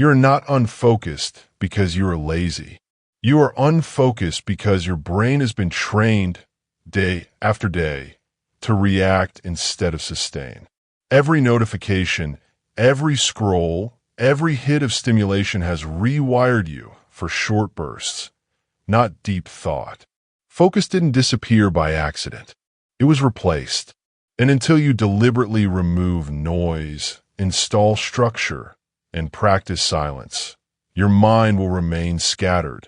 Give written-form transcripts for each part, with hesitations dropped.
You're not unfocused because you are lazy. You are unfocused because your brain has been trained day after day to react instead of sustain. Every notification, every scroll, every hit of stimulation has rewired you for short bursts, not deep thought. Focus didn't disappear by accident. It was replaced. And until you deliberately remove noise, install structure, and practice silence, your mind will remain scattered,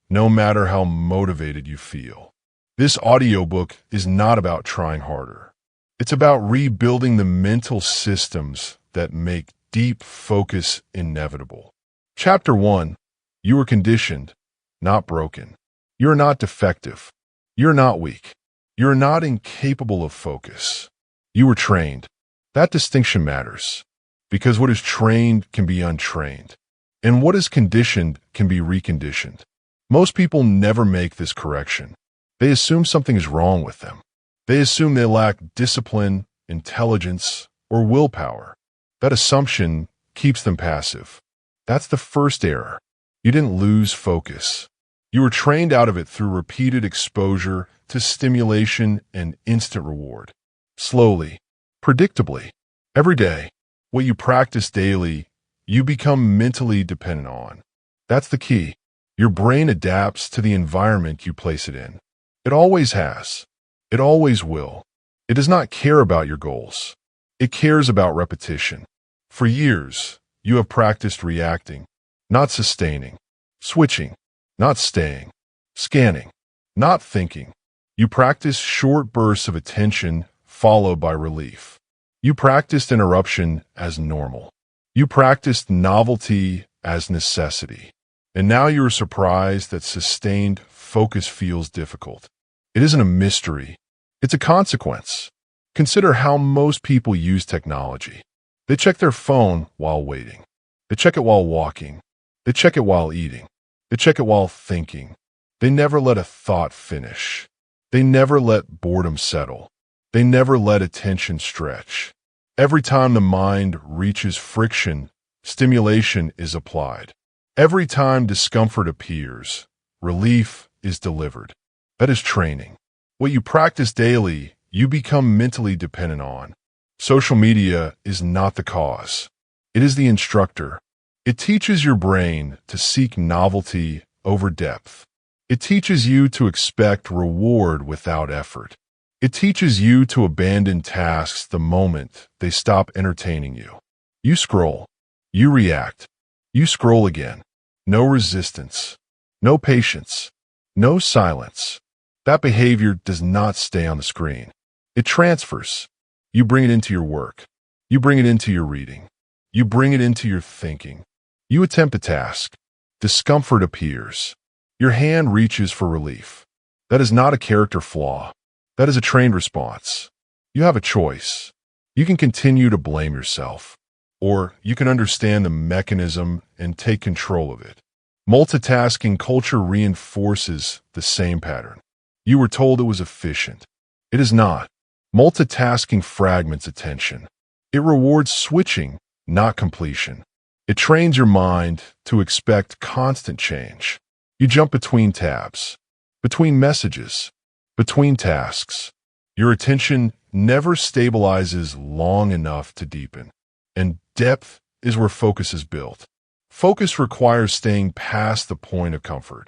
no matter how motivated you feel. This audiobook is not about trying harder. It's about rebuilding the mental systems that make deep focus inevitable. Chapter 1. You are conditioned, not broken. You're not defective. You're not weak. You're not incapable of focus. You were trained. That distinction matters, because what is trained can be untrained, and what is conditioned can be reconditioned. Most people never make this correction. They assume something is wrong with them. They assume they lack discipline, intelligence, or willpower. That assumption keeps them passive. That's the first error. You didn't lose focus. You were trained out of it through repeated exposure to stimulation and instant reward. Slowly, predictably, every day, what you practice daily, you become mentally dependent on. That's the key. Your brain adapts to the environment you place it in. It always has. It always will. It does not care about your goals. It cares about repetition. For years, you have practiced reacting, not sustaining, switching, not staying, scanning, not thinking. You practice short bursts of attention followed by relief. You practiced interruption as normal. You practiced novelty as necessity. And now you are surprised that sustained focus feels difficult. It isn't a mystery. It's a consequence. Consider how most people use technology. They check their phone while waiting. They check it while walking. They check it while eating. They check it while thinking. They never let a thought finish. They never let boredom settle. They never let attention stretch. Every time the mind reaches friction, stimulation is applied. Every time discomfort appears, relief is delivered. That is training. What you practice daily, you become mentally dependent on. Social media is not the cause. It is the instructor. It teaches your brain to seek novelty over depth. It teaches you to expect reward without effort. It teaches you to abandon tasks the moment they stop entertaining you. You scroll. You react. You scroll again. No resistance. No patience. No silence. That behavior does not stay on the screen. It transfers. You bring it into your work. You bring it into your reading. You bring it into your thinking. You attempt a task. Discomfort appears. Your hand reaches for relief. That is not a character flaw. That is a trained response. You have a choice. You can continue to blame yourself, or you can understand the mechanism and take control of it. Multitasking culture reinforces the same pattern. You were told it was efficient. It is not. Multitasking fragments attention. It rewards switching, not completion. It trains your mind to expect constant change. You jump between tabs, between messages, between tasks. Your attention never stabilizes long enough to deepen, and depth is where focus is built. Focus requires staying past the point of comfort.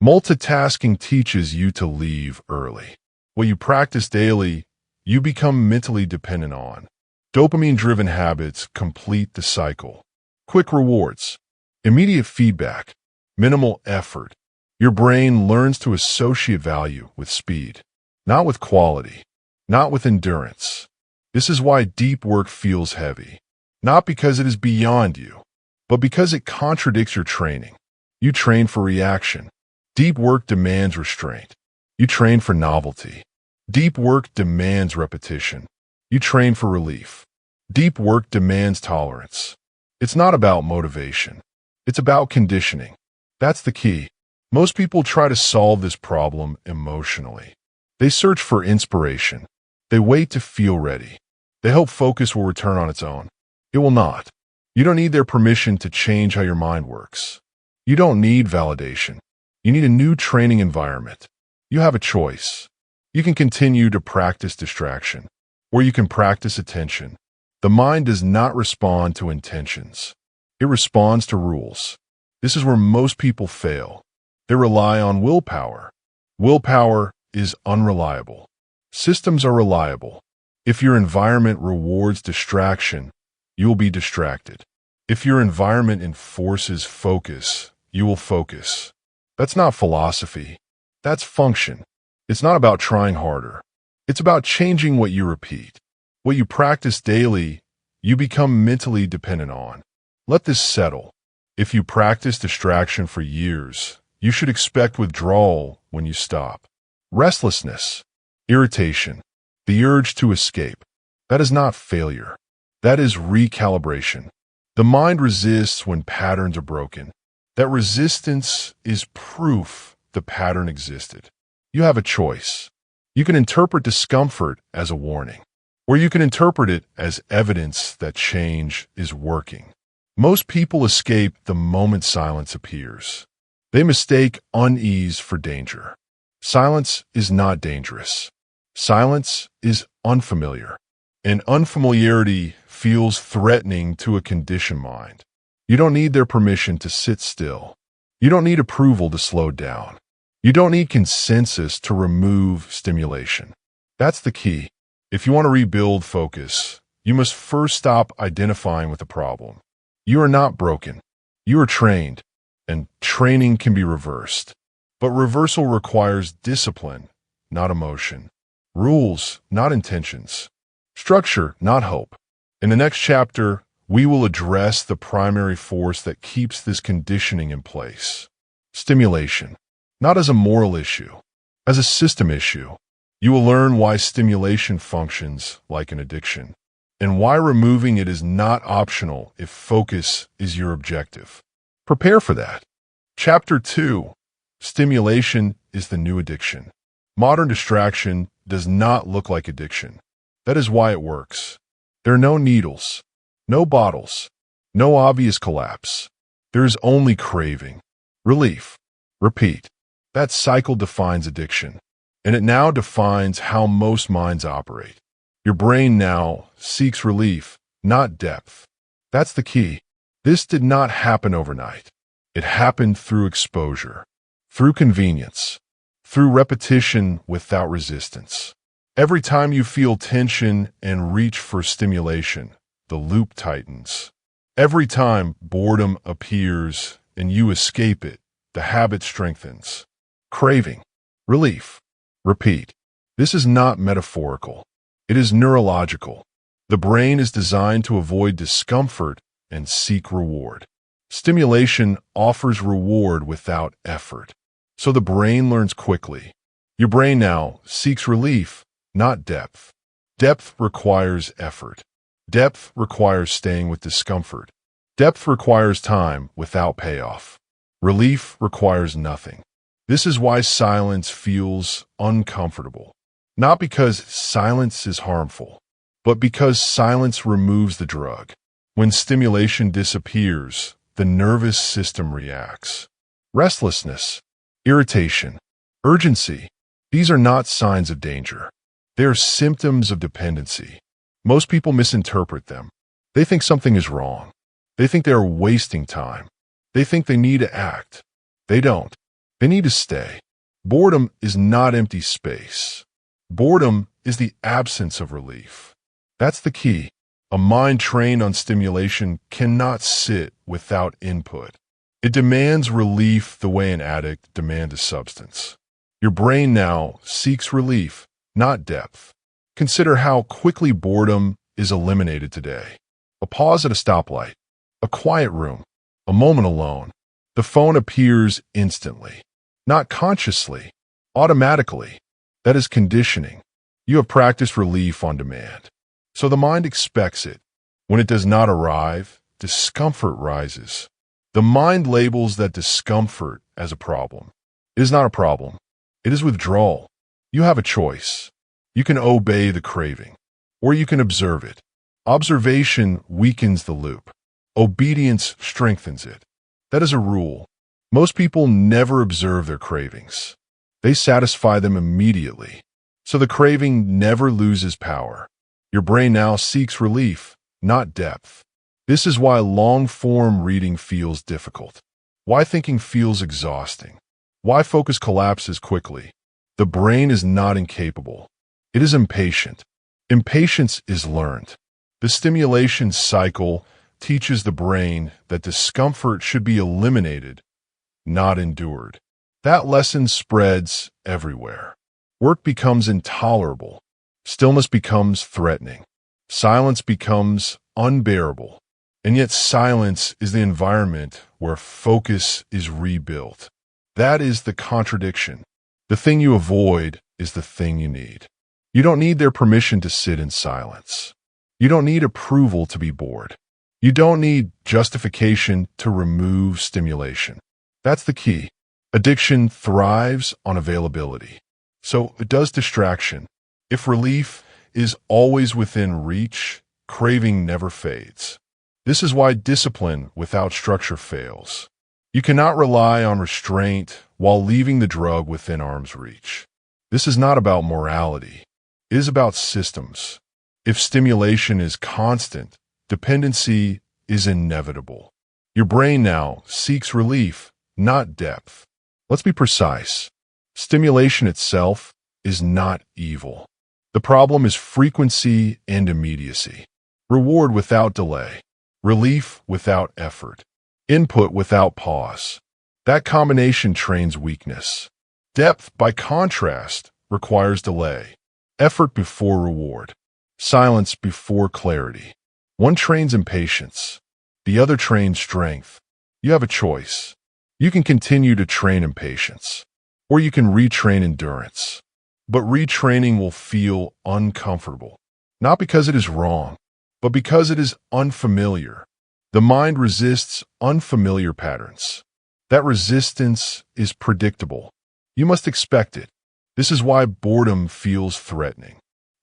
Multitasking teaches you to leave early. What you practice daily, you become mentally dependent on. Dopamine-driven habits complete the cycle. Quick rewards, immediate feedback, minimal effort. Your brain learns to associate value with speed, not with quality, not with endurance. This is why deep work feels heavy, not because it is beyond you, but because it contradicts your training. You train for reaction. Deep work demands restraint. You train for novelty. Deep work demands repetition. You train for relief. Deep work demands tolerance. It's not about motivation. It's about conditioning. That's the key. Most people try to solve this problem emotionally. They search for inspiration. They wait to feel ready. They hope focus will return on its own. It will not. You don't need their permission to change how your mind works. You don't need validation. You need a new training environment. You have a choice. You can continue to practice distraction, or you can practice attention. The mind does not respond to intentions. It responds to rules. This is where most people fail. They rely on willpower. Willpower is unreliable. Systems are reliable. If your environment rewards distraction, you will be distracted. If your environment enforces focus, you will focus. That's not philosophy. That's function. It's not about trying harder. It's about changing what you repeat. What you practice daily, you become mentally dependent on. Let this settle. If you practice distraction for years, you should expect withdrawal when you stop. Restlessness, irritation, the urge to escape. That is not failure. That is recalibration. The mind resists when patterns are broken. That resistance is proof the pattern existed. You have a choice. You can interpret discomfort as a warning, or you can interpret it as evidence that change is working. Most people escape the moment silence appears. They mistake unease for danger. Silence is not dangerous. Silence is unfamiliar, and unfamiliarity feels threatening to a conditioned mind. You don't need their permission to sit still. You don't need approval to slow down. You don't need consensus to remove stimulation. That's the key. If you want to rebuild focus, you must first stop identifying with the problem. You are not broken. You are trained, and training can be reversed. But reversal requires discipline, not emotion. Rules, not intentions. Structure, not hope. In the next chapter, we will address the primary force that keeps this conditioning in place. Stimulation. Not as a moral issue, as a system issue. You will learn why stimulation functions like an addiction, and why removing it is not optional if focus is your objective. Prepare for that. Chapter 2. Stimulation is the new addiction. Modern distraction does not look like addiction. That is why it works. There are no needles, no bottles, no obvious collapse. There is only craving, relief, repeat. That cycle defines addiction, and it now defines how most minds operate. Your brain now seeks relief, not depth. That's the key. This did not happen overnight. It happened through exposure, through convenience, through repetition without resistance. Every time you feel tension and reach for stimulation, the loop tightens. Every time boredom appears and you escape it, the habit strengthens. Craving, relief, repeat. This is not metaphorical. It is neurological. The brain is designed to avoid discomfort and seek reward. Stimulation offers reward without effort. So the brain learns quickly. Your brain now seeks relief, not depth. Depth requires effort. Depth requires staying with discomfort. Depth requires time without payoff. Relief requires nothing. This is why silence feels uncomfortable. Not because silence is harmful, but because silence removes the drug. When stimulation disappears, the nervous system reacts. Restlessness, irritation, urgency. These are not signs of danger. They are symptoms of dependency. Most people misinterpret them. They think something is wrong. They think they are wasting time. They think they need to act. They don't. They need to stay. Boredom is not empty space. Boredom is the absence of relief. That's the key. A mind trained on stimulation cannot sit without input. It demands relief the way an addict demands a substance. Your brain now seeks relief, not depth. Consider how quickly boredom is eliminated today. A pause at a stoplight, a quiet room, a moment alone. The phone appears instantly. Not consciously, automatically. That is conditioning. You have practiced relief on demand. So the mind expects it. When it does not arrive, discomfort rises. The mind labels that discomfort as a problem. It is not a problem. It is withdrawal. You have a choice. You can obey the craving, or you can observe it. Observation weakens the loop. Obedience strengthens it. That is a rule. Most people never observe their cravings. They satisfy them immediately. So the craving never loses power. Your brain now seeks relief, not depth. This is why long-form reading feels difficult. Why thinking feels exhausting. Why focus collapses quickly. The brain is not incapable. It is impatient. Impatience is learned. The stimulation cycle teaches the brain that discomfort should be eliminated, not endured. That lesson spreads everywhere. Work becomes intolerable. Stillness becomes threatening. Silence becomes unbearable. And yet silence is the environment where focus is rebuilt. That is the contradiction. The thing you avoid is the thing you need. You don't need their permission to sit in silence. You don't need approval to be bored. You don't need justification to remove stimulation. That's the key. Addiction thrives on availability. So it does distraction. If relief is always within reach, craving never fades. This is why discipline without structure fails. You cannot rely on restraint while leaving the drug within arm's reach. This is not about morality. It is about systems. If stimulation is constant, dependency is inevitable. Your brain now seeks relief, not depth. Let's be precise. Stimulation itself is not evil. The problem is frequency and immediacy. Reward without delay. Relief without effort. Input without pause. That combination trains weakness. Depth, by contrast, requires delay. Effort before reward. Silence before clarity. One trains impatience. The other trains strength. You have a choice. You can continue to train impatience, or you can retrain endurance. But retraining will feel uncomfortable, not because it is wrong, but because it is unfamiliar. The mind resists unfamiliar patterns. That resistance is predictable. You must expect it. This is why boredom feels threatening.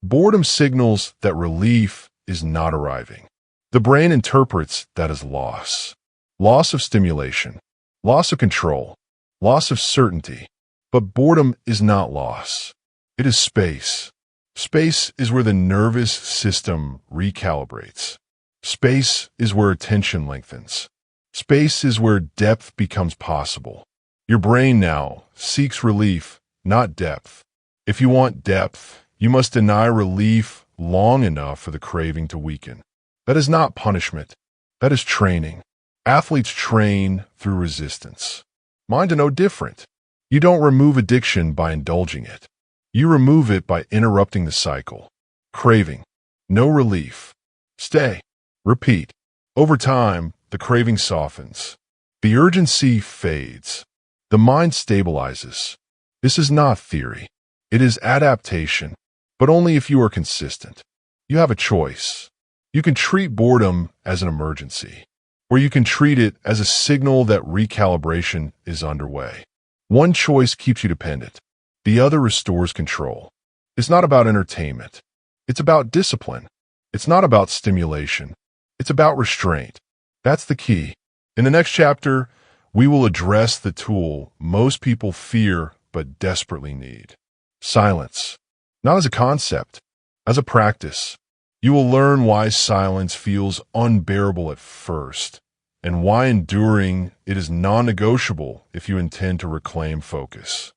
Boredom signals that relief is not arriving. The brain interprets that as loss. Loss of stimulation, loss of control, loss of certainty. But boredom is not loss. It is space. Space is where the nervous system recalibrates. Space is where attention lengthens. Space is where depth becomes possible. Your brain now seeks relief, not depth. If you want depth, you must deny relief long enough for the craving to weaken. That is not punishment. That is training. Athletes train through resistance. Mind are no different. You don't remove addiction by indulging it. You remove it by interrupting the cycle. Craving. No relief. Stay. Repeat. Over time, the craving softens. The urgency fades. The mind stabilizes. This is not theory. It is adaptation, but only if you are consistent. You have a choice. You can treat boredom as an emergency, or you can treat it as a signal that recalibration is underway. One choice keeps you dependent. The other restores control. It's not about entertainment. It's about discipline. It's not about stimulation. It's about restraint. That's the key. In the next chapter, we will address the tool most people fear but desperately need. Silence. Not as a concept, as a practice. You will learn why silence feels unbearable at first, and why enduring it is non-negotiable if you intend to reclaim focus.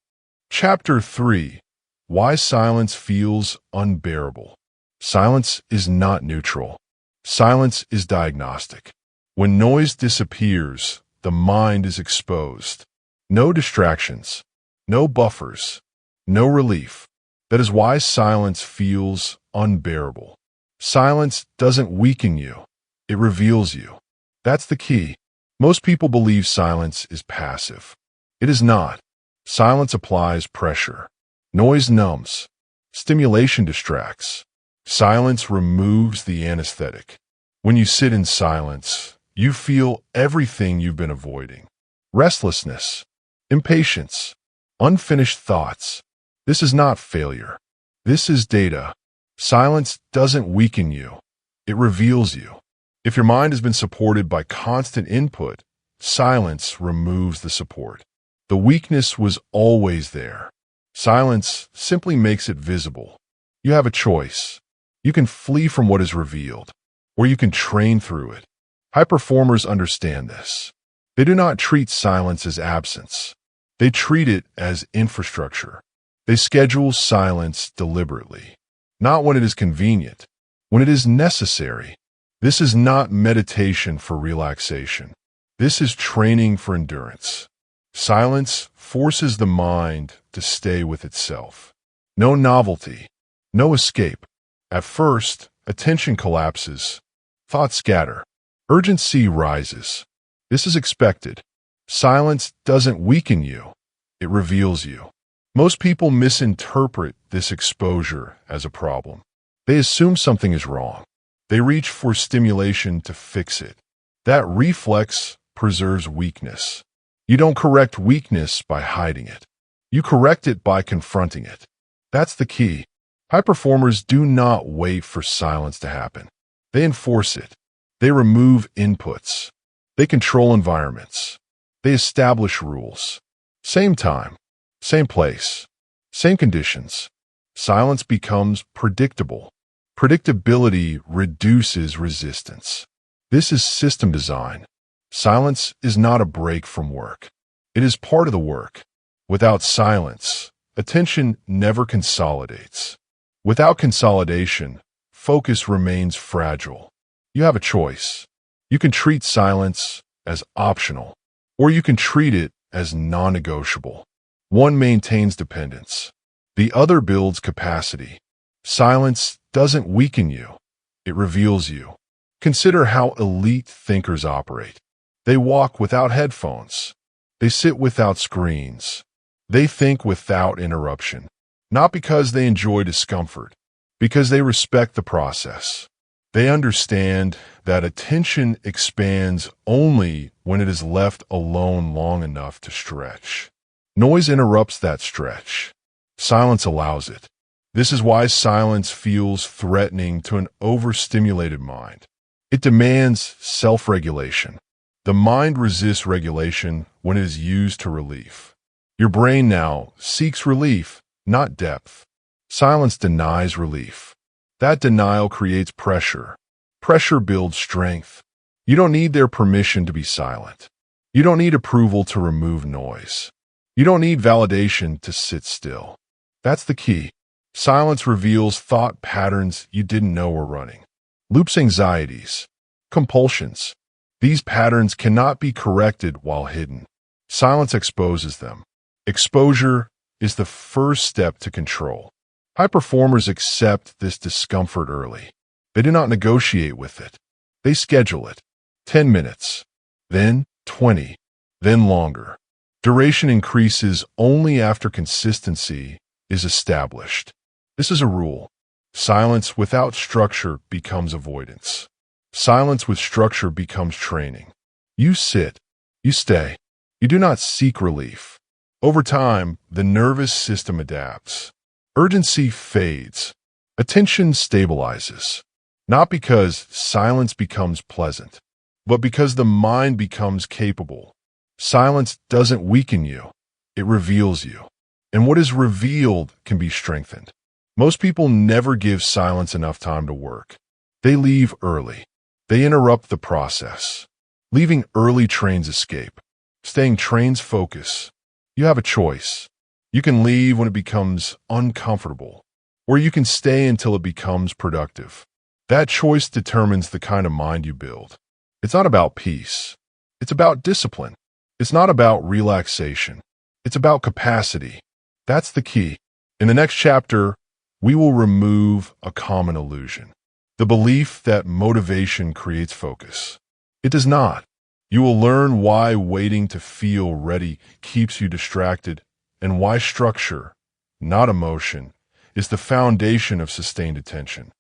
Chapter 3. Why silence feels unbearable. Silence is not neutral. Silence is diagnostic. When noise disappears, the mind is exposed. No distractions, no buffers, no relief. That is why silence feels unbearable. Silence doesn't weaken you. It reveals you. That's the key. Most people believe silence is passive. It is not. Silence applies pressure. Noise numbs. Stimulation distracts. Silence removes the anesthetic. When you sit in silence, you feel everything you've been avoiding. Restlessness, impatience, unfinished thoughts. This is not failure. This is data. Silence doesn't weaken you. It reveals you. If your mind has been supported by constant input, silence removes the support. The weakness was always there. Silence simply makes it visible. You have a choice. You can flee from what is revealed, or you can train through it. High performers understand this. They do not treat silence as absence. They treat it as infrastructure. They schedule silence deliberately, not when it is convenient, when it is necessary. This is not meditation for relaxation. This is training for endurance. Silence forces the mind to stay with itself. No novelty, no escape. At first, attention collapses, thoughts scatter, urgency rises. This is expected. Silence doesn't weaken you, it reveals you. Most people misinterpret this exposure as a problem. They assume something is wrong. They reach for stimulation to fix it. That reflex preserves weakness. You don't correct weakness by hiding it. You correct it by confronting it. That's the key. High performers do not wait for silence to happen. They enforce it. They remove inputs. They control environments. They establish rules. Same time, same place, same conditions. Silence becomes predictable. Predictability reduces resistance. This is system design. Silence is not a break from work. It is part of the work. Without silence, attention never consolidates. Without consolidation, focus remains fragile. You have a choice. You can treat silence as optional, or you can treat it as non-negotiable. One maintains dependence. The other builds capacity. Silence doesn't weaken you. It reveals you. Consider how elite thinkers operate. They walk without headphones. They sit without screens. They think without interruption. Not because they enjoy discomfort, because they respect the process. They understand that attention expands only when it is left alone long enough to stretch. Noise interrupts that stretch. Silence allows it. This is why silence feels threatening to an overstimulated mind. It demands self-regulation. The mind resists regulation when it is used to relief. Your brain now seeks relief, not depth. Silence denies relief. That denial creates pressure. Pressure builds strength. You don't need their permission to be silent. You don't need approval to remove noise. You don't need validation to sit still. That's the key. Silence reveals thought patterns you didn't know were running. Loops, anxieties, compulsions. These patterns cannot be corrected while hidden. Silence exposes them. Exposure is the first step to control. High performers accept this discomfort early. They do not negotiate with it. They schedule it. 10 minutes, then 20, then longer. Duration increases only after consistency is established. This is a rule. Silence without structure becomes avoidance. Silence with structure becomes training. You sit. You stay. You do not seek relief. Over time, the nervous system adapts. Urgency fades. Attention stabilizes. Not because silence becomes pleasant, but because the mind becomes capable. Silence doesn't weaken you. It reveals you. And what is revealed can be strengthened. Most people never give silence enough time to work. They leave early. They interrupt the process. Leaving early trains escape. Staying trains focus. You have a choice. You can leave when it becomes uncomfortable, or you can stay until it becomes productive. That choice determines the kind of mind you build. It's not about peace. It's about discipline. It's not about relaxation. It's about capacity. That's the key. In the next chapter, we will remove a common illusion. The belief that motivation creates focus. It does not. You will learn why waiting to feel ready keeps you distracted and why structure, not emotion, is the foundation of sustained attention.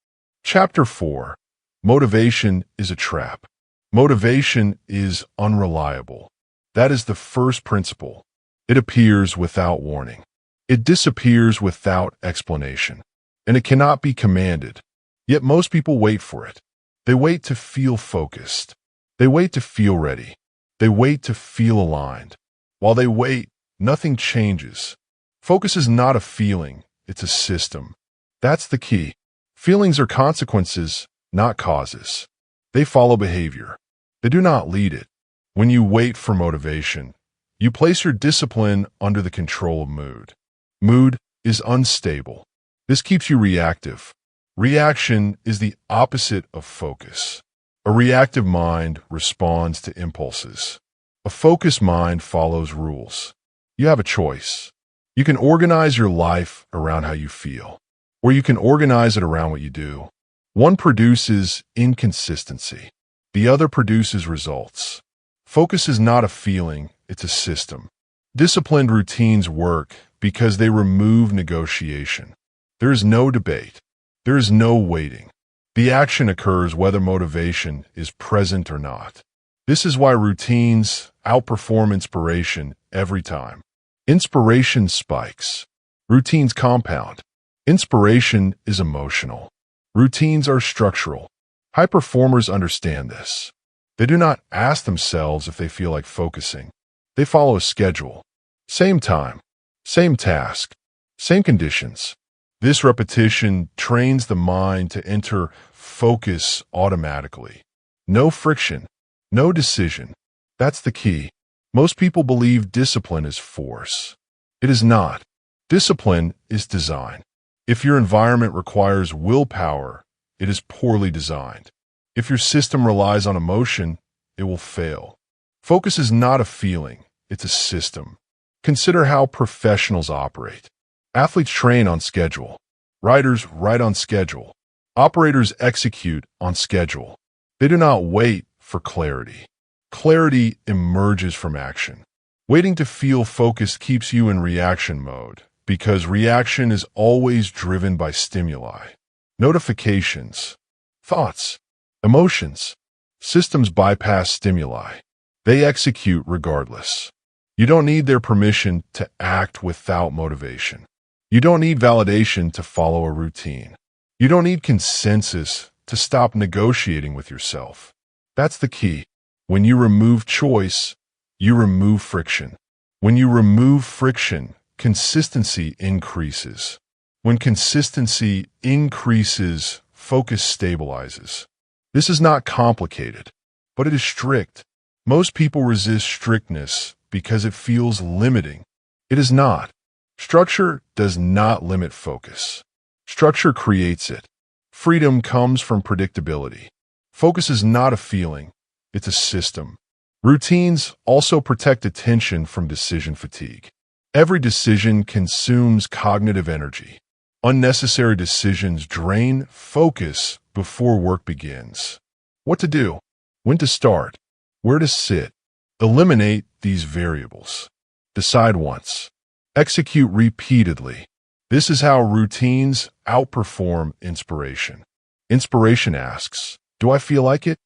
Chapter 4. Motivation is a trap. Motivation is unreliable. That is the first principle. It appears without warning. It disappears without explanation. And it cannot be commanded. Yet most people wait for it. They wait to feel focused. They wait to feel ready. They wait to feel aligned. While they wait, nothing changes. Focus is not a feeling, it's a system. That's the key. Feelings are consequences, not causes. They follow behavior. They do not lead it. When you wait for motivation, you place your discipline under the control of mood. Mood is unstable. This keeps you reactive. Reaction is the opposite of focus. A reactive mind responds to impulses. A focused mind follows rules. You have a choice. You can organize your life around how you feel, or you can organize it around what you do. One produces inconsistency. The other produces results. Focus is not a feeling, it's a system. Disciplined routines work because they remove negotiation. There is no debate. There is no waiting. The action occurs whether motivation is present or not. This is why routines outperform inspiration every time. Inspiration spikes. Routines compound. Inspiration is emotional. Routines are structural. High performers understand this. They do not ask themselves if they feel like focusing. They follow a schedule. Same time, same task, same conditions. This repetition trains the mind to enter focus automatically. No friction, no decision. That's the key. Most people believe discipline is force. It is not. Discipline is design. If your environment requires willpower, it is poorly designed. If your system relies on emotion, it will fail. Focus is not a feeling, it's a system. Consider how professionals operate. Athletes train on schedule. Writers write on schedule. Operators execute on schedule. They do not wait for clarity. Clarity emerges from action. Waiting to feel focused keeps you in reaction mode because reaction is always driven by stimuli. Notifications, thoughts, emotions. Systems bypass stimuli. They execute regardless. You don't need their permission to act without motivation. You don't need validation to follow a routine. You don't need consensus to stop negotiating with yourself. That's the key. When you remove choice, you remove friction. When you remove friction, consistency increases. When consistency increases, focus stabilizes. This is not complicated, but it is strict. Most people resist strictness because it feels limiting. It is not. Structure does not limit focus. Structure creates it. Freedom comes from predictability. Focus is not a feeling, it's a system. Routines also protect attention from decision fatigue. Every decision consumes cognitive energy. Unnecessary decisions drain focus before work begins. What to do? When to start? Where to sit? Eliminate these variables. Decide once. Execute repeatedly. This is how routines outperform inspiration. Inspiration asks, "Do I feel like it?"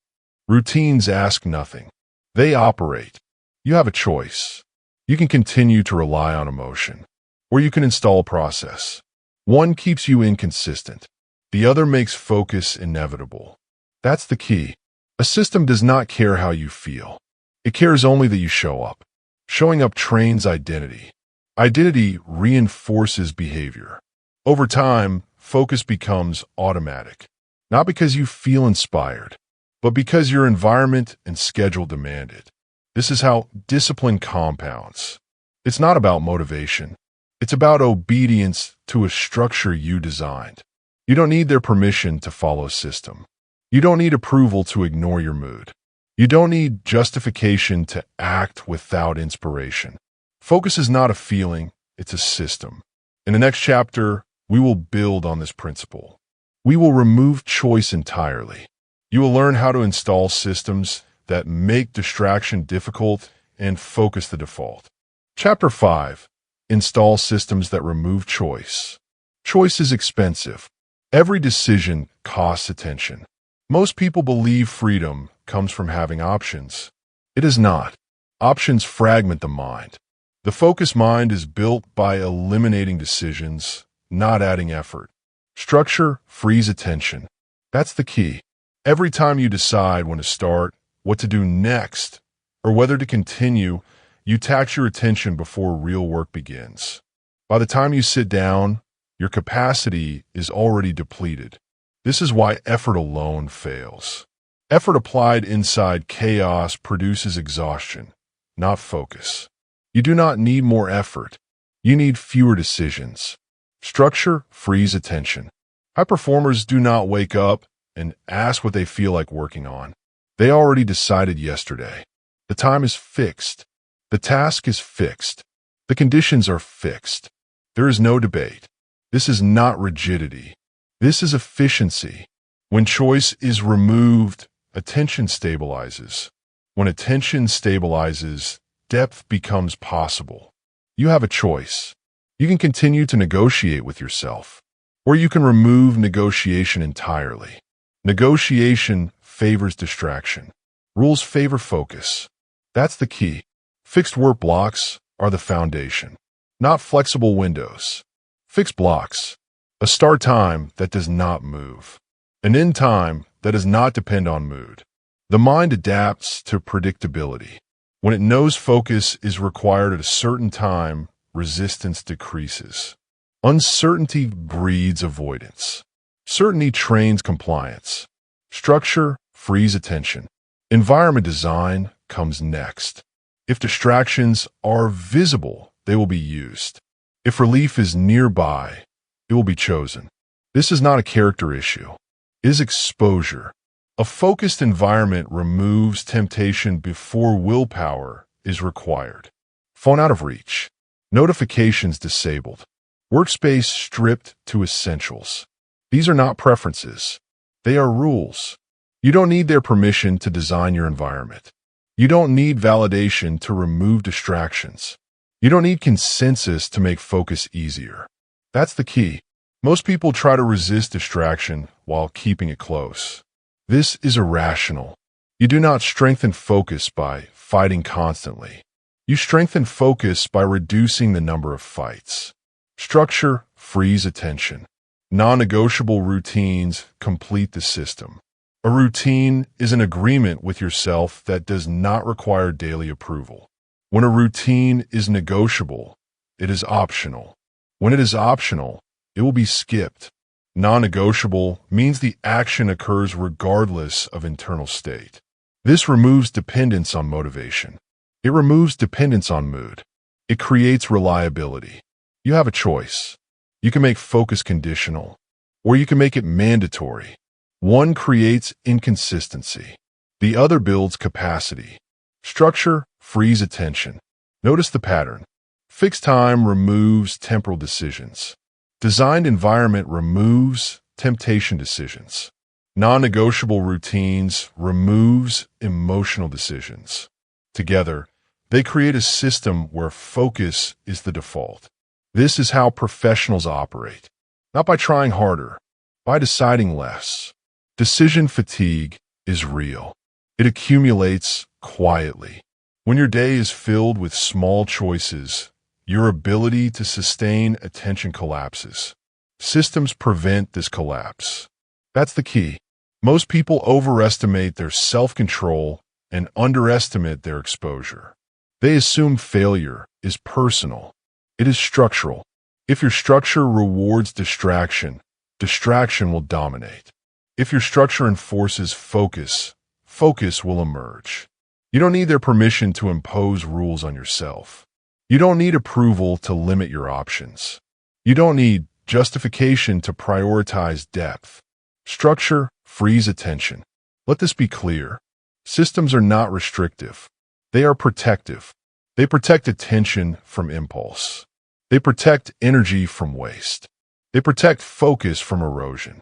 Routines ask nothing. They operate. You have a choice. You can continue to rely on emotion, or you can install a process. One keeps you inconsistent. The other makes focus inevitable. That's the key. A system does not care how you feel. It cares only that you show up. Showing up trains identity. Identity reinforces behavior. Over time, focus becomes automatic. Not because you feel inspired, but because your environment and schedule demand it. This is how discipline compounds. It's not about motivation. It's about obedience to a structure you designed. You don't need their permission to follow a system. You don't need approval to ignore your mood. You don't need justification to act without inspiration. Focus is not a feeling, it's a system. In the next chapter, we will build on this principle. We will remove choice entirely. You will learn how to install systems that make distraction difficult and focus the default. Chapter 5. Install systems that remove choice. Choice is expensive. Every decision costs attention. Most people believe freedom comes from having options. It is not. Options fragment the mind. The focused mind is built by eliminating decisions, not adding effort. Structure frees attention. That's the key. Every time you decide when to start, what to do next, or whether to continue, you tax your attention before real work begins. By the time you sit down, your capacity is already depleted. This is why effort alone fails. Effort applied inside chaos produces exhaustion, not focus. You do not need more effort. You need fewer decisions. Structure frees attention. High performers do not wake up and ask what they feel like working on. They already decided yesterday. The time is fixed. The task is fixed. The conditions are fixed. There is no debate. This is not rigidity. This is efficiency. When choice is removed, attention stabilizes. When attention stabilizes, depth becomes possible. You have a choice. You can continue to negotiate with yourself, or you can remove negotiation entirely. Negotiation favors distraction. Rules favor focus. That's the key. Fixed work blocks are the foundation, not flexible windows. Fixed blocks. A start time that does not move. An end time that does not depend on mood. The mind adapts to predictability. When it knows focus is required at a certain time, resistance decreases. Uncertainty breeds avoidance. Certainty trains compliance. Structure frees attention. Environment design comes next. If distractions are visible, they will be used. If relief is nearby, it will be chosen. This is not a character issue. It is exposure. A focused environment removes temptation before willpower is required. Phone out of reach. Notifications disabled. Workspace stripped to essentials. These are not preferences. They are rules. You don't need their permission to design your environment. You don't need validation to remove distractions. You don't need consensus to make focus easier. That's the key. Most people try to resist distraction while keeping it close. This is irrational. You do not strengthen focus by fighting constantly. You strengthen focus by reducing the number of fights. Structure frees attention. Non-negotiable routines complete the system. A routine is an agreement with yourself that does not require daily approval. When a routine is negotiable, it is optional. When it is optional, it will be skipped. Non-negotiable means the action occurs regardless of internal state. This removes dependence on motivation. It removes dependence on mood. It creates reliability. You have a choice. You can make focus conditional, or you can make it mandatory. One creates inconsistency. The other builds capacity. Structure frees attention. Notice the pattern. Fixed time removes temporal decisions. Designed environment removes temptation decisions. Non-negotiable routines removes emotional decisions. Together, they create a system where focus is the default. This is how professionals operate. Not by trying harder, by deciding less. Decision fatigue is real. It accumulates quietly. When your day is filled with small choices, your ability to sustain attention collapses. Systems prevent this collapse. That's the key. Most people overestimate their self-control and underestimate their exposure. They assume failure is personal. It is structural. If your structure rewards distraction, distraction will dominate. If your structure enforces focus, focus will emerge. You don't need their permission to impose rules on yourself. You don't need approval to limit your options. You don't need justification to prioritize depth. Structure frees attention. Let this be clear. Systems are not restrictive. They are protective. They protect attention from impulse. They protect energy from waste. They protect focus from erosion.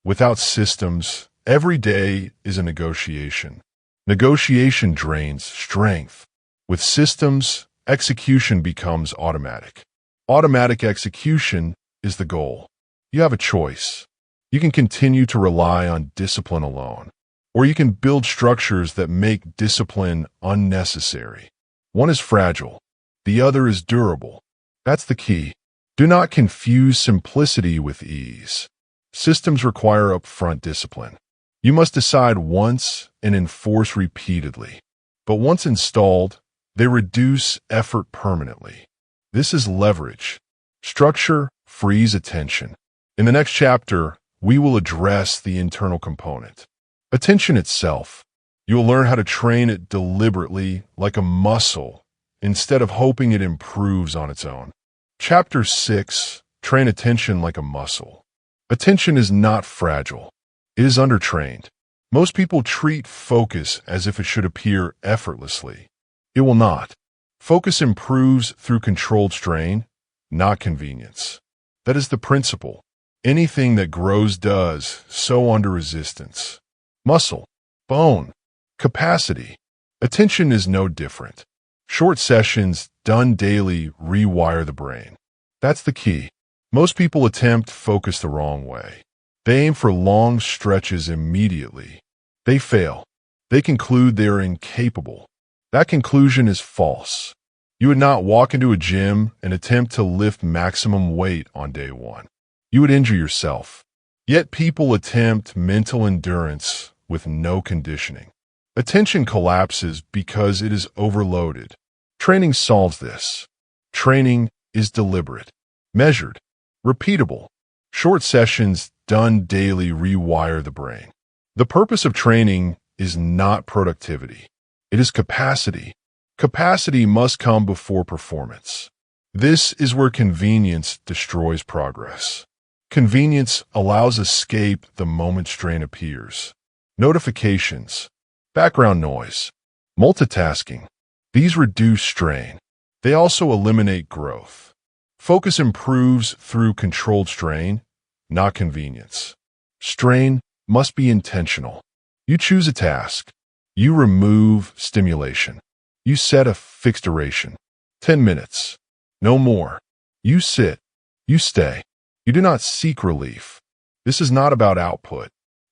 Without systems, every day is a negotiation. Negotiation drains strength. With systems, execution becomes automatic. Automatic execution is the goal. You have a choice. You can continue to rely on discipline alone, or you can build structures that make discipline unnecessary. One is fragile. The other is durable. That's the key. Do not confuse simplicity with ease. Systems require upfront discipline. You must decide once and enforce repeatedly. But once installed, they reduce effort permanently. This is leverage. Structure frees attention. In the next chapter, we will address the internal component. Attention itself. You'll learn how to train it deliberately like a muscle instead of hoping it improves on its own. Chapter 6. Train attention like a muscle. Attention is not fragile. It is undertrained. Most people treat focus as if it should appear effortlessly. It will not. Focus improves through controlled strain, not convenience. That is the principle. Anything that grows does so under resistance. Muscle, bone, capacity. Attention is no different. Short sessions done daily rewire the brain. That's the key. Most people attempt focus the wrong way. They aim for long stretches immediately. They fail. They conclude they are incapable. That conclusion is false. You would not walk into a gym and attempt to lift maximum weight on day one. You would injure yourself. Yet people attempt mental endurance with no conditioning. Attention collapses because it is overloaded. Training solves this. Training is deliberate, measured, repeatable. Short sessions done daily rewire the brain. The purpose of training is not productivity. It is capacity. Capacity must come before performance. This is where convenience destroys progress. Convenience allows escape the moment strain appears. Notifications, background noise, multitasking. These reduce strain. They also eliminate growth. Focus improves through controlled strain, not convenience. Strain must be intentional. You choose a task. You remove stimulation. You set a fixed duration. 10 minutes. No more. You sit. You stay. You do not seek relief. This is not about output.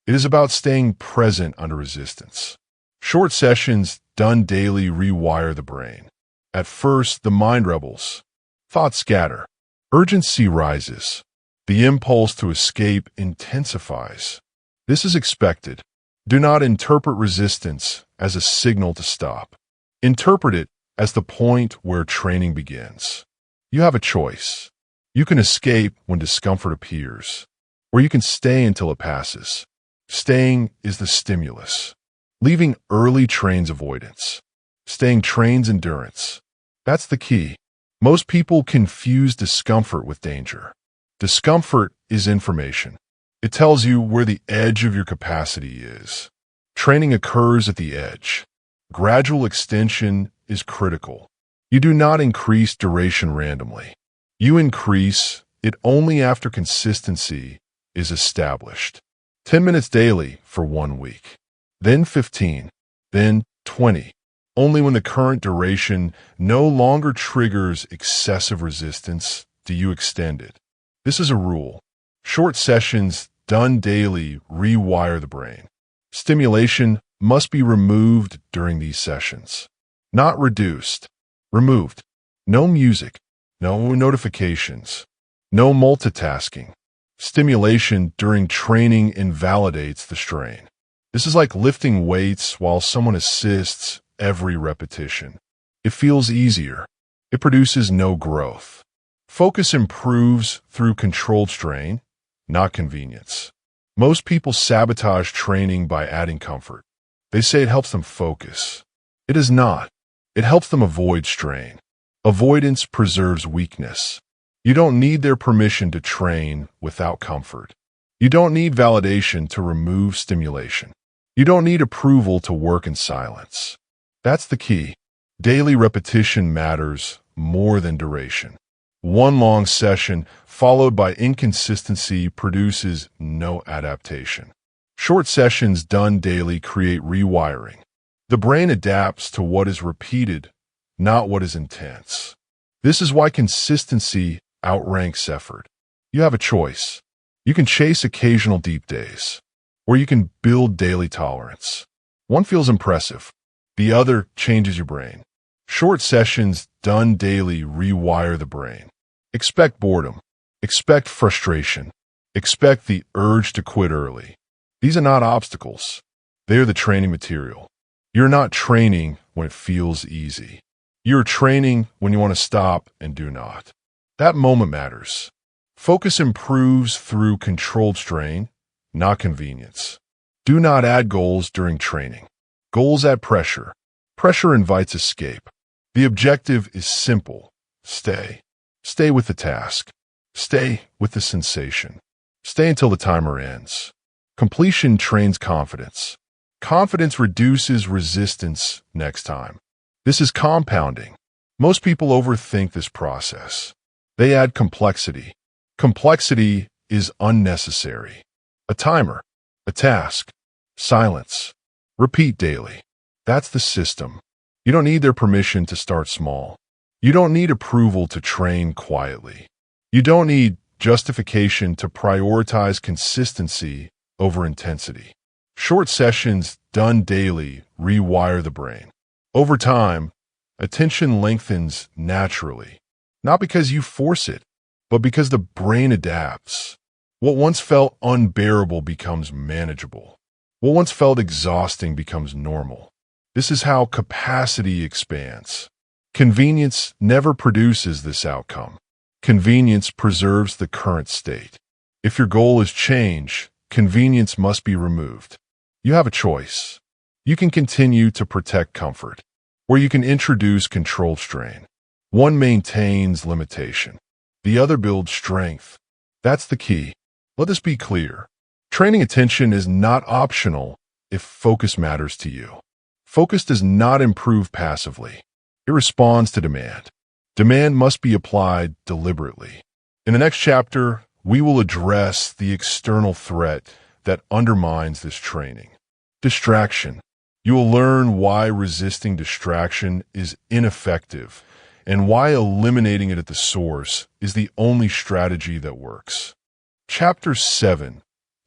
It is about staying present under resistance. Short sessions done daily rewire the brain. At first, the mind rebels. Thoughts scatter. Urgency rises. The impulse to escape intensifies. This is expected. Do not interpret resistance as a signal to stop. Interpret it as the point where training begins. You have a choice. You can escape when discomfort appears, or you can stay until it passes. Staying is the stimulus. Leaving early trains avoidance. Staying trains endurance. That's the key. Most people confuse discomfort with danger. Discomfort is information. It tells you where the edge of your capacity is. Training occurs at the edge. Gradual extension is critical. You do not increase duration randomly. You increase it only after consistency is established. 10 minutes daily for 1 week. Then 15. Then 20. Only when the current duration no longer triggers excessive resistance do you extend it. This is a rule. Short sessions done daily rewire the brain. Stimulation must be removed during these sessions. Not reduced. Removed. No music. No notifications. No multitasking. Stimulation during training invalidates the strain. This is like lifting weights while someone assists every repetition. It feels easier. It produces no growth. Focus improves through controlled strain, not convenience. Most people sabotage training by adding comfort. They say it helps them focus. It does not. It helps them avoid strain. Avoidance preserves weakness. You don't need their permission to train without comfort. You don't need validation to remove stimulation. You don't need approval to work in silence. That's the key. Daily repetition matters more than duration. One long session followed by inconsistency produces no adaptation. Short sessions done daily create rewiring. The brain adapts to what is repeated, not what is intense. This is why consistency outranks effort. You have a choice. You can chase occasional deep days, or you can build daily tolerance. One feels impressive. The other changes your brain. Short sessions done daily rewire the brain. Expect boredom. Expect frustration. Expect the urge to quit early. These are not obstacles. They are the training material. You're not training when it feels easy. You're training when you want to stop and do not. That moment matters. Focus improves through controlled strain, not convenience. Do not add goals during training. Goals add pressure. Pressure invites escape. The objective is simple. Stay. Stay with the task. Stay with the sensation. Stay until the timer ends. Completion trains confidence. Confidence reduces resistance next time. This is compounding. Most people overthink this process. They add complexity. Complexity is unnecessary. A timer, a task, silence. Repeat daily. That's the system. You don't need their permission to start small. You don't need approval to train quietly. You don't need justification to prioritize consistency over intensity. Short sessions done daily rewire the brain. Over time, attention lengthens naturally, not because you force it, but because the brain adapts. What once felt unbearable becomes manageable. What once felt exhausting becomes normal. This is how capacity expands. Convenience never produces this outcome. Convenience preserves the current state. If your goal is change, convenience must be removed. You have a choice. You can continue to protect comfort, or you can introduce controlled strain. One maintains limitation. The other builds strength. That's the key. Let this be clear. Training attention is not optional if focus matters to you. Focus does not improve passively. It responds to demand. Demand must be applied deliberately. In the next chapter, we will address the external threat that undermines this training. Distraction. You will learn why resisting distraction is ineffective and why eliminating it at the source is the only strategy that works. Chapter 7.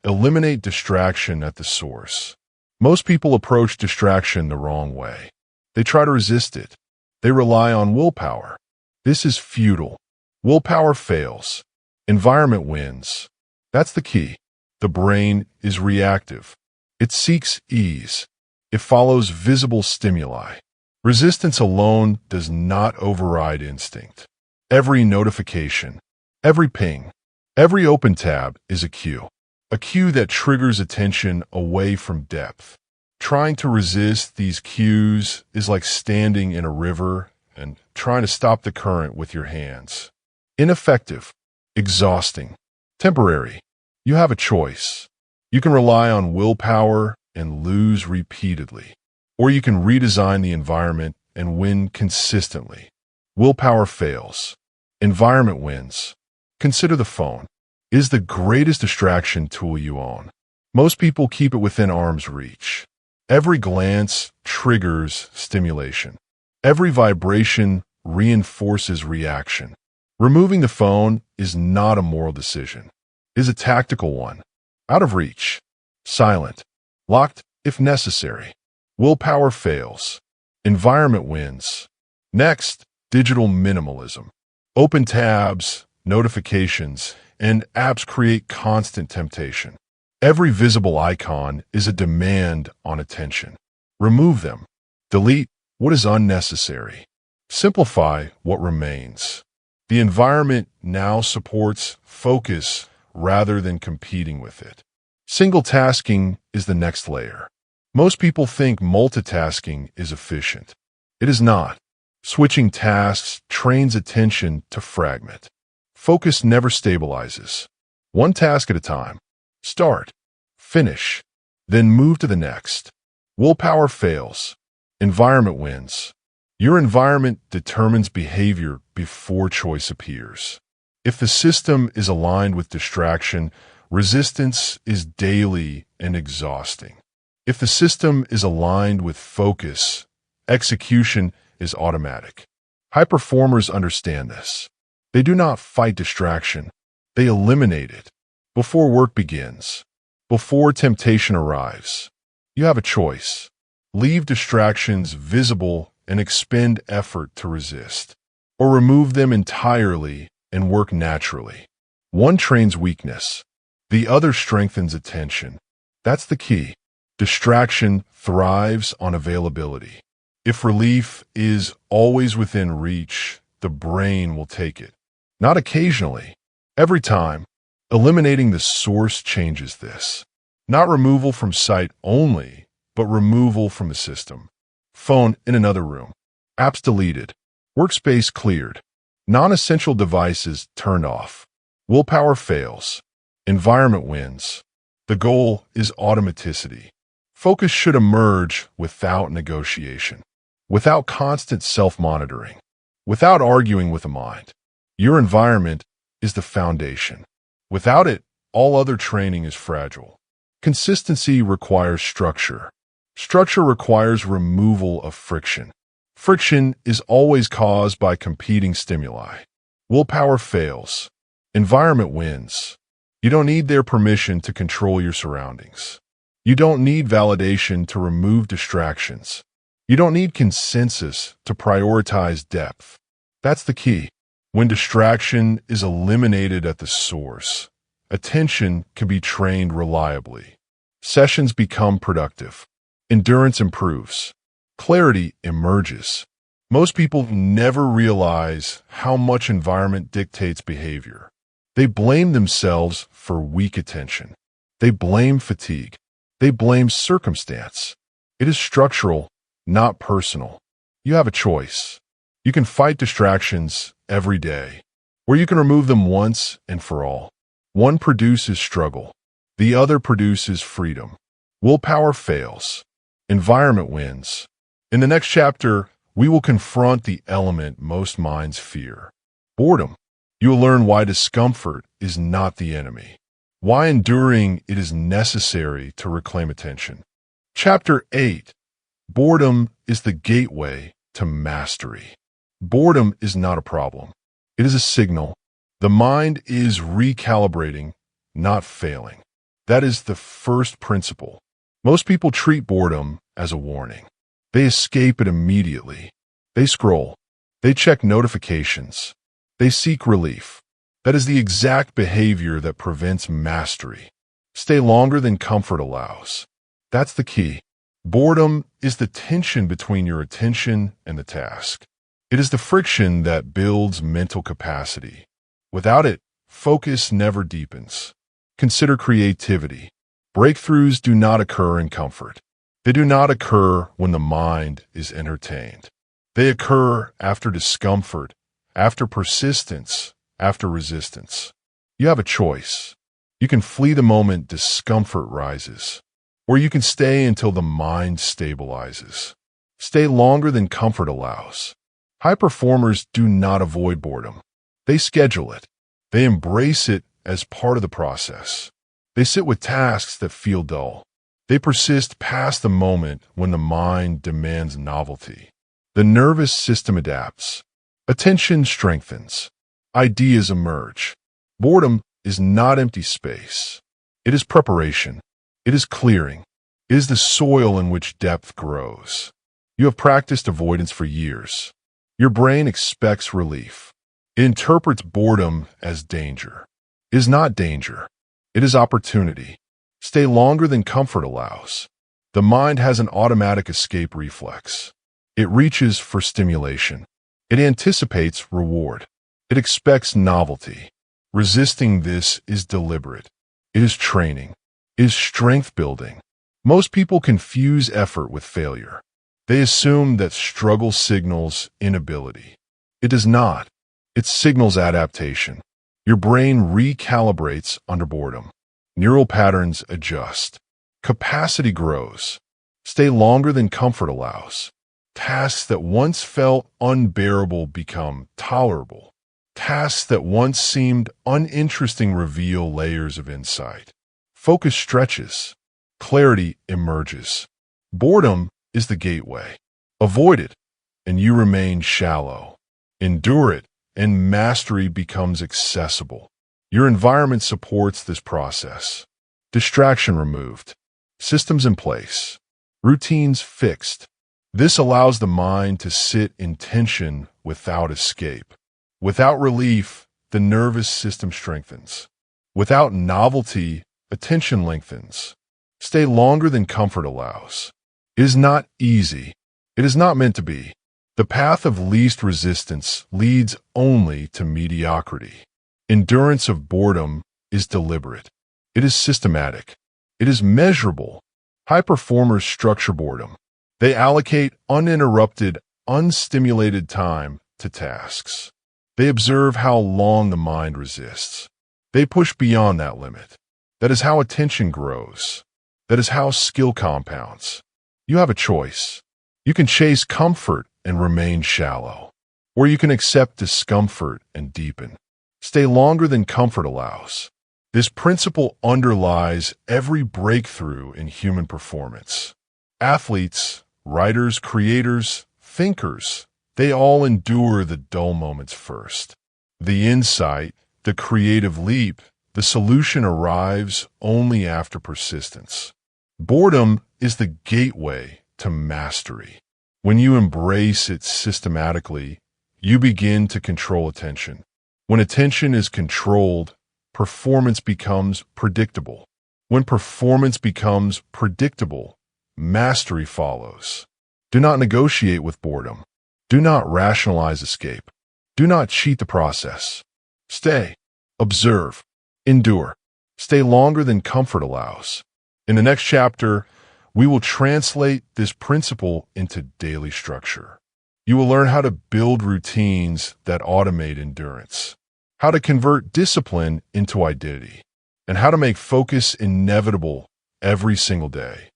Eliminate distraction at the source. Most people approach distraction the wrong way. They try to resist it. They rely on willpower. This is futile. Willpower fails. Environment wins. That's the key. The brain is reactive. It seeks ease. It follows visible stimuli. Resistance alone does not override instinct. Every notification, every ping, every open tab is a cue that triggers attention away from depth. Trying to resist these cues is like standing in a river and trying to stop the current with your hands. Ineffective, exhausting, temporary. You have a choice. You can rely on willpower and lose repeatedly, or you can redesign the environment and win consistently. Willpower fails. Environment wins. Consider the phone. It is the greatest distraction tool you own. Most people keep it within arm's reach. Every glance triggers stimulation. Every vibration reinforces reaction. Removing the phone is not a moral decision. It is a tactical one. Out of reach. Silent. Locked if necessary. Willpower fails. Environment wins. Next, digital minimalism. Open tabs, notifications, and apps create constant temptation. Every visible icon is a demand on attention. Remove them. Delete what is unnecessary. Simplify what remains. The environment now supports focus rather than competing with it. Single tasking is the next layer. Most people think multitasking is efficient. It is not. Switching tasks trains attention to fragment. Focus never stabilizes. One task at a time. Start, finish, then move to the next. Willpower fails. Environment wins. Your environment determines behavior before choice appears. If the system is aligned with distraction, resistance is daily and exhausting. If the system is aligned with focus, execution is automatic. High performers understand this. They do not fight distraction. They eliminate it. Before work begins, before temptation arrives, you have a choice. Leave distractions visible and expend effort to resist, or remove them entirely and work naturally. One trains weakness. The other strengthens attention. That's the key. Distraction thrives on availability. If relief is always within reach, the brain will take it. Not occasionally, every time. Eliminating the source changes this. Not removal from sight only, but removal from the system. Phone in another room. Apps deleted. Workspace cleared. Non-essential devices turned off. Willpower fails. Environment wins. The goal is automaticity. Focus should emerge without negotiation, without constant self-monitoring, without arguing with the mind. Your environment is the foundation. Without it, all other training is fragile. Consistency requires structure. Structure requires removal of friction. Friction is always caused by competing stimuli. Willpower fails. Environment wins. You don't need their permission to control your surroundings. You don't need validation to remove distractions. You don't need consensus to prioritize depth. That's the key. When distraction is eliminated at the source, attention can be trained reliably. Sessions become productive. Endurance improves. Clarity emerges. Most people never realize how much environment dictates behavior. They blame themselves for weak attention. They blame fatigue. They blame circumstance. It is structural, not personal. You have a choice. You can fight distractions every day, or you can remove them once and for all. One produces struggle. The other produces freedom. Willpower fails. Environment wins. In the next chapter, we will confront the element most minds fear: boredom. You will learn why discomfort is not the enemy, why enduring it is necessary to reclaim attention. Chapter 8. Boredom is the gateway to mastery. Boredom is not a problem. It is a signal. The mind is recalibrating, not failing. That is the first principle. Most people treat boredom as a warning. They escape it immediately. They scroll. They check notifications. They seek relief. That is the exact behavior that prevents mastery. Stay longer than comfort allows. That's the key. Boredom is the tension between your attention and the task. It is the friction that builds mental capacity. Without it, focus never deepens. Consider creativity. Breakthroughs do not occur in comfort. They do not occur when the mind is entertained. They occur after discomfort, after persistence, after resistance. You have a choice. You can flee the moment discomfort rises, or you can stay until the mind stabilizes. Stay longer than comfort allows. High performers do not avoid boredom. They schedule it. They embrace it as part of the process. They sit with tasks that feel dull. They persist past the moment when the mind demands novelty. The nervous system adapts. Attention strengthens. Ideas emerge. Boredom is not empty space. It is preparation. It is clearing. It is the soil in which depth grows. You have practiced avoidance for years. Your brain expects relief. It interprets boredom as danger. It is not danger. It is opportunity. Stay longer than comfort allows. The mind has an automatic escape reflex. It reaches for stimulation. It anticipates reward. It expects novelty. Resisting this is deliberate. It is training. It is strength building. Most people confuse effort with failure. They assume that struggle signals inability. It does not. It signals adaptation. Your brain recalibrates under boredom. Neural patterns adjust. Capacity grows. Stay longer than comfort allows. Tasks that once felt unbearable become tolerable. Tasks that once seemed uninteresting reveal layers of insight. Focus stretches. Clarity emerges. Boredom is the gateway. Avoid it, and you remain shallow. Endure it, and mastery becomes accessible. Your environment supports this process. Distraction removed. Systems in place. Routines fixed. This allows the mind to sit in tension without escape. Without relief, the nervous system strengthens. Without novelty, attention lengthens. Stay longer than comfort allows. It is not easy. It is not meant to be. The path of least resistance leads only to mediocrity. Endurance of boredom is deliberate. It is systematic. It is measurable. High performers structure boredom. They allocate uninterrupted, unstimulated time to tasks. They observe how long the mind resists. They push beyond that limit. That is how attention grows. That is how skill compounds. You have a choice. You can chase comfort and remain shallow, or you can accept discomfort and deepen. Stay longer than comfort allows. This principle underlies every breakthrough in human performance. Athletes, writers, creators, thinkers, they all endure the dull moments first. The insight, the creative leap, the solution arrives only after persistence. Boredom is the gateway to mastery. When you embrace it systematically, you begin to control attention. When attention is controlled, performance becomes predictable. When performance becomes predictable, mastery follows. Do not negotiate with boredom. Do not rationalize escape. Do not cheat the process. Stay, observe, endure. Stay longer than comfort allows. In the next chapter, we will translate this principle into daily structure. You will learn how to build routines that automate endurance, how to convert discipline into identity, and how to make focus inevitable every single day.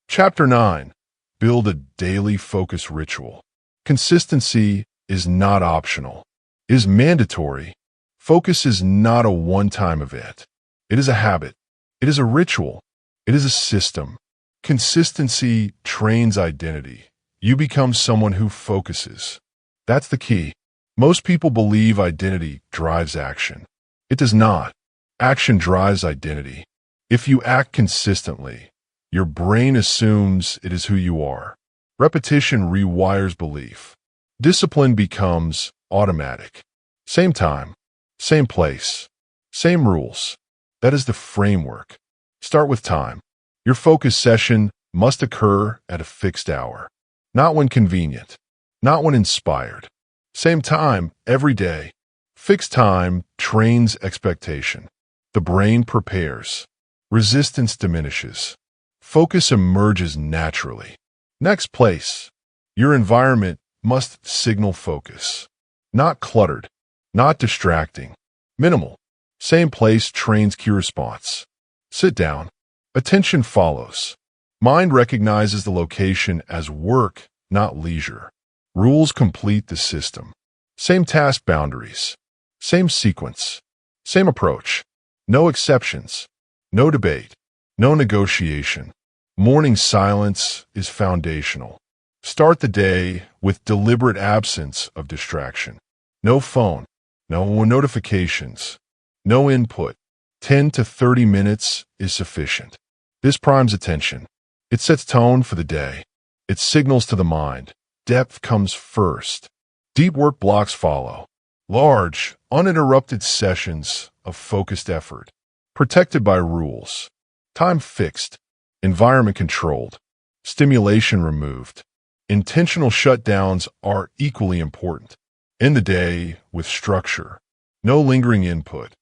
Chapter 9. Build a daily focus ritual. Consistency is not optional. It is mandatory. Focus is not a one-time event. It is a habit. It is a ritual. It is a system. Consistency trains identity. You become someone who focuses. That's the key. Most people believe identity drives action. It does not. Action drives identity. If you act consistently, your brain assumes it is who you are. Repetition rewires belief. Discipline becomes automatic. Same time, same place, same rules. That is the framework. Start with time. Your focus session must occur at a fixed hour. Not when convenient. Not when inspired. Same time, every day. Fixed time trains expectation. The brain prepares. Resistance diminishes. Focus emerges naturally. Next place. Your environment must signal focus. Not cluttered. Not distracting. Minimal. Same place trains key response. Sit down. Attention follows. Mind recognizes the location as work, not leisure. Rules complete the system. Same task boundaries. Same sequence. Same approach. No exceptions. No debate. No negotiation. Morning silence is foundational. Start the day with deliberate absence of distraction. No phone. No notifications. No input. 10 to 30 minutes is sufficient. This primes attention. It sets tone for the day. It signals to the mind. Depth comes first. Deep work blocks follow. Large, uninterrupted sessions of focused effort. Protected by rules. Time fixed. Environment controlled. Stimulation removed. Intentional shutdowns are equally important. End the day with structure. No lingering input.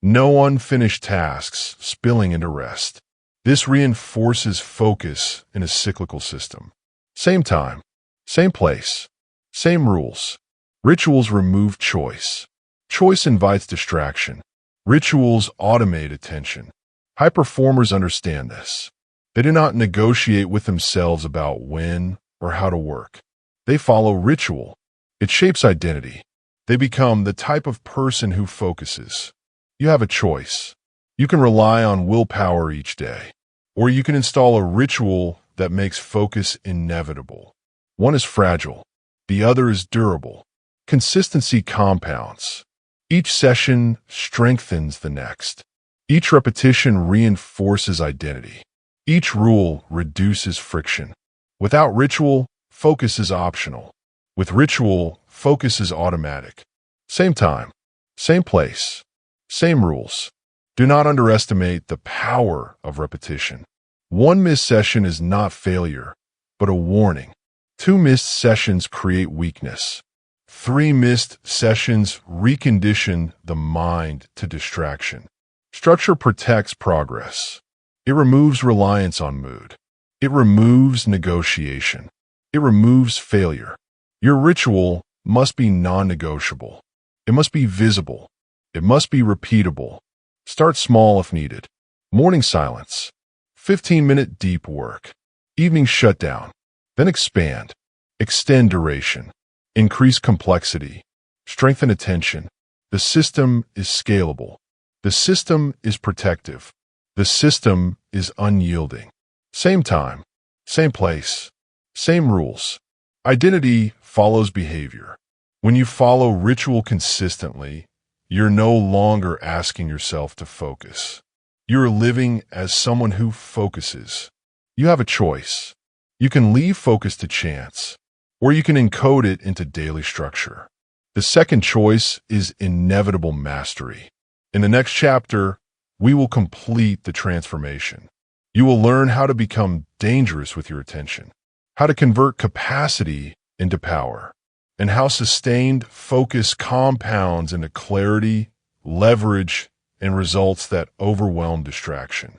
No unfinished tasks spilling into rest. This reinforces focus in a cyclical system. Same time, same place, same rules. Rituals remove choice. Choice invites distraction. Rituals automate attention. High performers understand this. They do not negotiate with themselves about when or how to work. They follow ritual. It shapes identity. They become the type of person who focuses. You have a choice. You can rely on willpower each day, or you can install a ritual that makes focus inevitable. One is fragile. The other is durable. Consistency compounds. Each session strengthens the next. Each repetition reinforces identity. Each rule reduces friction. Without ritual, focus is optional. With ritual, focus is automatic. Same time, same place, same rules. Do not underestimate the power of repetition. One missed session is not failure, but a warning. 2 missed sessions create weakness. 3 missed sessions recondition the mind to distraction. Structure protects progress. It removes reliance on mood. It removes negotiation. It removes failure. Your ritual must be non-negotiable. It must be visible. It must be repeatable. Start small if needed. Morning silence. 15-minute deep work. Evening shutdown. Then expand. Extend duration. Increase complexity. Strengthen attention. The system is scalable. The system is protective. The system is unyielding. Same time, same place, same rules. Identity follows behavior. When you follow ritual consistently, you're no longer asking yourself to focus. You're living as someone who focuses. You have a choice. You can leave focus to chance, or you can encode it into daily structure. The second choice is inevitable mastery. In the next chapter, we will complete the transformation. You will learn how to become dangerous with your attention, how to convert capacity into power, and how sustained focus compounds into clarity, leverage, and results that overwhelm distraction.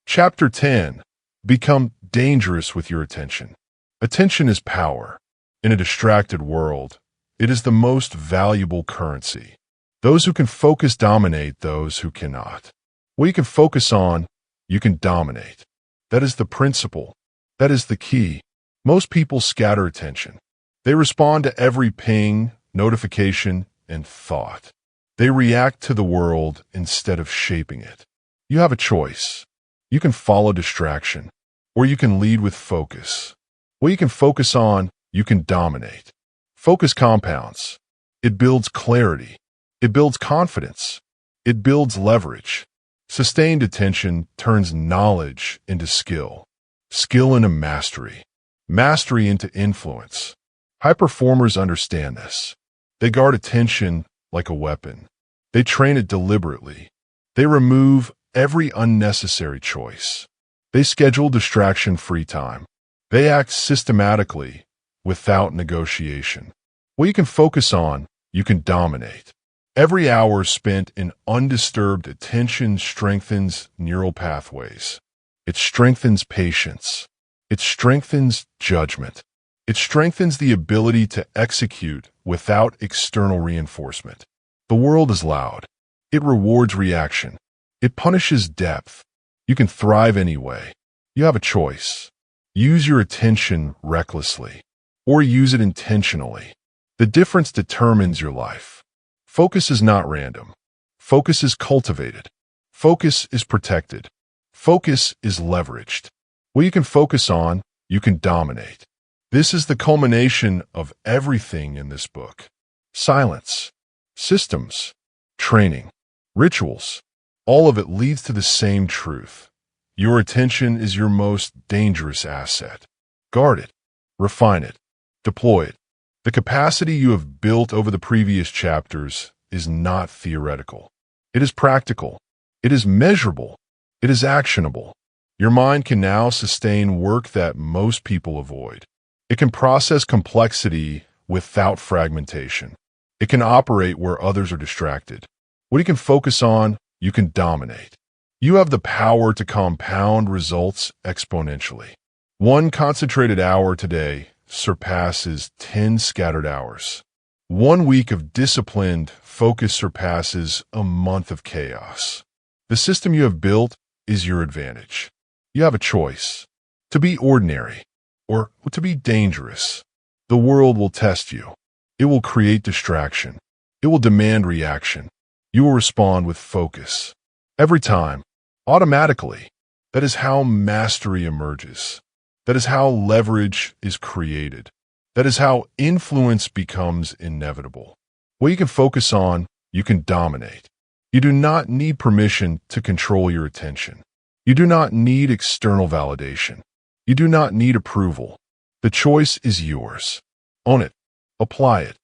Chapter 10. Become dangerous with your attention. Attention is power. In a distracted world, it is the most valuable currency. Those who can focus dominate those who cannot. What you can focus on, you can dominate. That is the principle. That is the key. Most people scatter attention. They respond to every ping, notification, and thought. They react to the world instead of shaping it. You have a choice. You can follow distraction, or you can lead with focus. What you can focus on, you can dominate. Focus compounds. It builds clarity. It builds confidence. It builds leverage. Sustained attention turns knowledge into skill. Skill into mastery. Mastery into influence. High performers understand this. They guard attention like a weapon. They train it deliberately. They remove every unnecessary choice. They schedule distraction-free time. They act systematically, without negotiation. What you can focus on, you can dominate. Every hour spent in undisturbed attention strengthens neural pathways. It strengthens patience. It strengthens judgment. It strengthens the ability to execute without external reinforcement. The world is loud. It rewards reaction. It punishes depth. You can thrive anyway. You have a choice. Use your attention recklessly, or use it intentionally. The difference determines your life. Focus is not random. Focus is cultivated. Focus is protected. Focus is leveraged. What you can focus on, you can dominate. This is the culmination of everything in this book. Silence, systems, training, rituals, all of it leads to the same truth. Your attention is your most dangerous asset. Guard it, refine it, deploy it. The capacity you have built over the previous chapters is not theoretical. It is practical. It is measurable. It is actionable. Your mind can now sustain work that most people avoid. It can process complexity without fragmentation. It can operate where others are distracted. What you can focus on, you can dominate. You have the power to compound results exponentially. 1 concentrated hour today surpasses 10 scattered hours. 1 week of disciplined focus surpasses a month of chaos. The system you have built is your advantage. You have a choice: to be ordinary or to be dangerous. The world will test you. It will create distraction. It will demand reaction. You will respond with focus. Every time, automatically. That is how mastery emerges. That is how leverage is created. That is how influence becomes inevitable. What you can focus on, you can dominate. You do not need permission to control your attention. You do not need external validation. You do not need approval. The choice is yours. Own it. Apply it.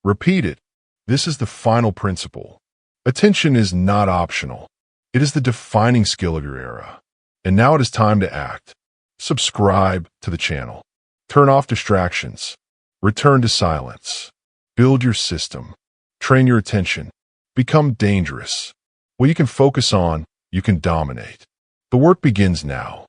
Repeat it. This is the final principle. Attention is not optional. It is the defining skill of your era. And now it is time to act. Subscribe to the channel. Turn off distractions. Return to silence. Build your system. Train your attention. Become dangerous. What you can focus on, you can dominate. The work begins now.